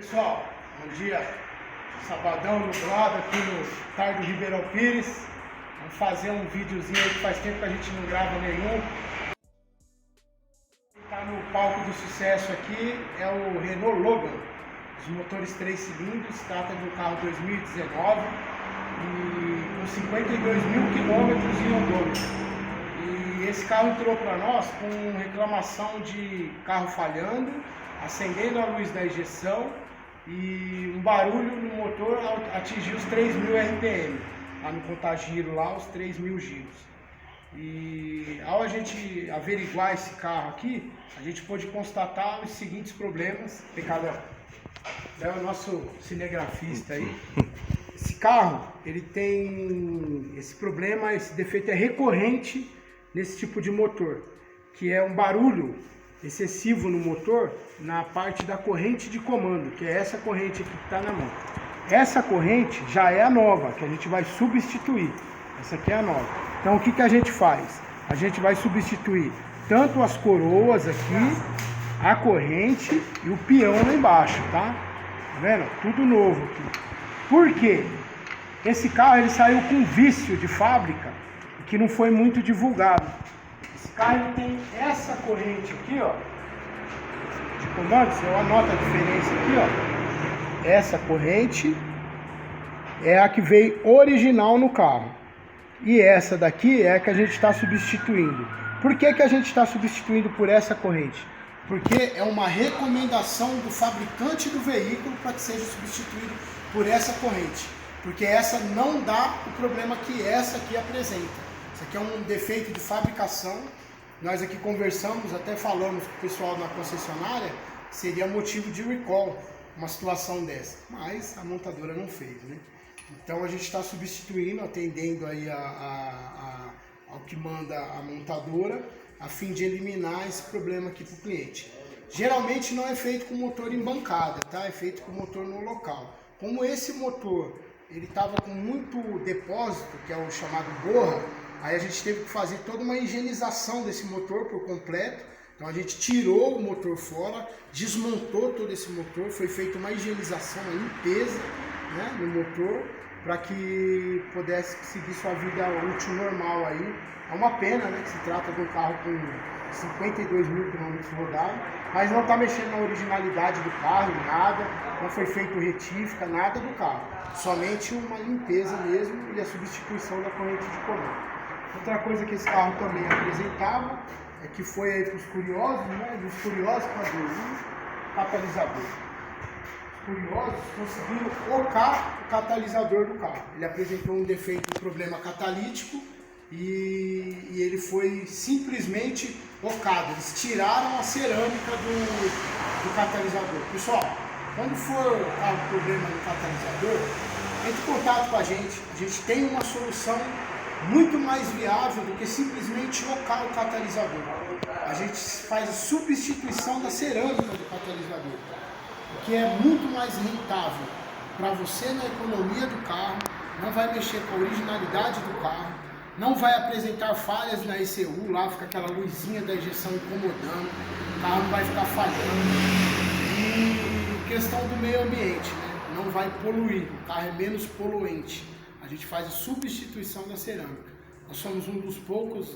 Pessoal, bom dia, sabadão nublado aqui no Tardo Ribeirão Pires. Vamos fazer um videozinho aí que faz tempo que a gente não grava nenhum. Quem está no palco do sucesso aqui é o Renault Logan, os motores 3 cilindros, trata de um carro 2019 e com 52 mil quilômetros em odômetro. E esse carro entrou para nós com reclamação de carro falhando, acendendo a luz da injeção e um barulho no motor atingiu os 3.000 RPM, lá no contagiro, lá os 3.000 giros. E ao a gente averiguar esse carro aqui, a gente pôde constatar os seguintes problemas. Pecadão, é o nosso cinegrafista aí. Esse carro, ele tem esse problema, esse defeito é recorrente nesse tipo de motor, que é um barulho excessivo no motor na parte da corrente de comando, que é essa corrente aqui que está na mão. Essa corrente já é a nova, que a gente vai substituir. Essa aqui é a nova. Então o que que a gente faz? A gente vai substituir tanto as coroas aqui, a corrente e o peão lá embaixo, tá? Tá vendo? Tudo novo aqui. Por quê? Esse carro ele saiu com vício de fábrica, que não foi muito divulgado. Esse carro ele tem essa corrente aqui, ó, de comando. Você anota a diferença aqui, ó. Essa corrente é a que veio original no carro. E essa daqui é a que a gente está substituindo. Por que que a gente está substituindo por essa corrente? Porque é uma recomendação do fabricante do veículo para que seja substituído por essa corrente. Porque essa não dá o problema que essa aqui apresenta. Isso aqui é um defeito de fabricação. Nós aqui conversamos, até falamos com o pessoal na concessionária, seria motivo de recall uma situação dessa, mas a montadora não fez, né? Então a gente está substituindo, atendendo aí ao que manda a montadora, a fim de eliminar esse problema aqui para o cliente. Geralmente não é feito com motor em bancada, tá? É feito com motor no local. Como esse motor ele estava com muito depósito, que é o chamado borra, aí a gente teve que fazer toda uma higienização desse motor por completo. Então a gente tirou o motor fora, desmontou todo esse motor, foi feita uma higienização, uma limpeza, né, no motor, para que pudesse seguir sua vida útil normal aí. É uma pena, né, que se trata de um carro com 52 mil quilômetros rodados, mas não está mexendo na originalidade do carro, nada, não foi feito retífica, nada do carro, somente uma limpeza mesmo e a substituição da corrente de comando. Outra coisa que esse carro também apresentava, é que foi aí para os curiosos, né? E os curiosos, cadê o catalisador? Os curiosos conseguiram ocar o catalisador do carro. Ele apresentou um defeito, um problema catalítico e ele foi simplesmente ocado. Eles tiraram a cerâmica do catalisador. Pessoal, quando for o problema do catalisador, entre em contato com a gente tem uma solução muito mais viável do que simplesmente ocar o catalisador. A gente faz a substituição da cerâmica do catalisador, o que é muito mais rentável para você na economia do carro, não vai mexer com a originalidade do carro, não vai apresentar falhas na ECU, lá fica aquela luzinha da injeção incomodando, o carro não vai ficar falhando. E questão do meio ambiente, né? Não vai poluir, o carro é menos poluente. A gente faz a substituição da cerâmica. Nós somos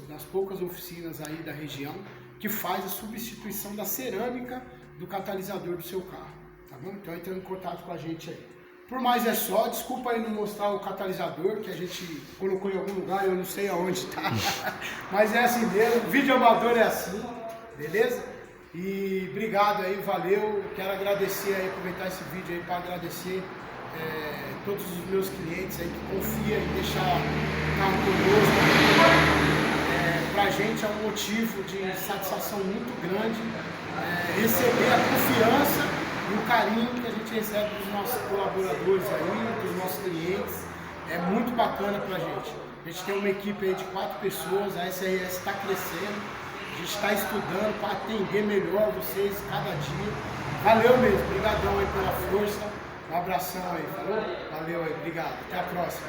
das poucas oficinas aí da região que faz a substituição da cerâmica do catalisador do seu carro, tá bom? Então entra em contato com a gente aí. Por mais é só, desculpa aí não mostrar o catalisador, que a gente colocou em algum lugar, eu não sei aonde tá, mas é assim mesmo, vídeo amador é assim, beleza? E obrigado aí, valeu, quero agradecer aí, aproveitar esse vídeo aí para agradecer todos os meus clientes aí que confiam em deixar o carro conosco. Pra gente é um motivo de satisfação muito grande receber a confiança e o carinho que a gente recebe dos nossos colaboradores aí, dos nossos clientes. É muito bacana pra gente. A gente tem uma equipe aí de 4 pessoas, a SRS está crescendo, a gente está estudando para atender melhor vocês cada dia. Valeu mesmo, obrigadão aí pela força. Um abração aí, falou? Valeu aí, obrigado. Até a próxima.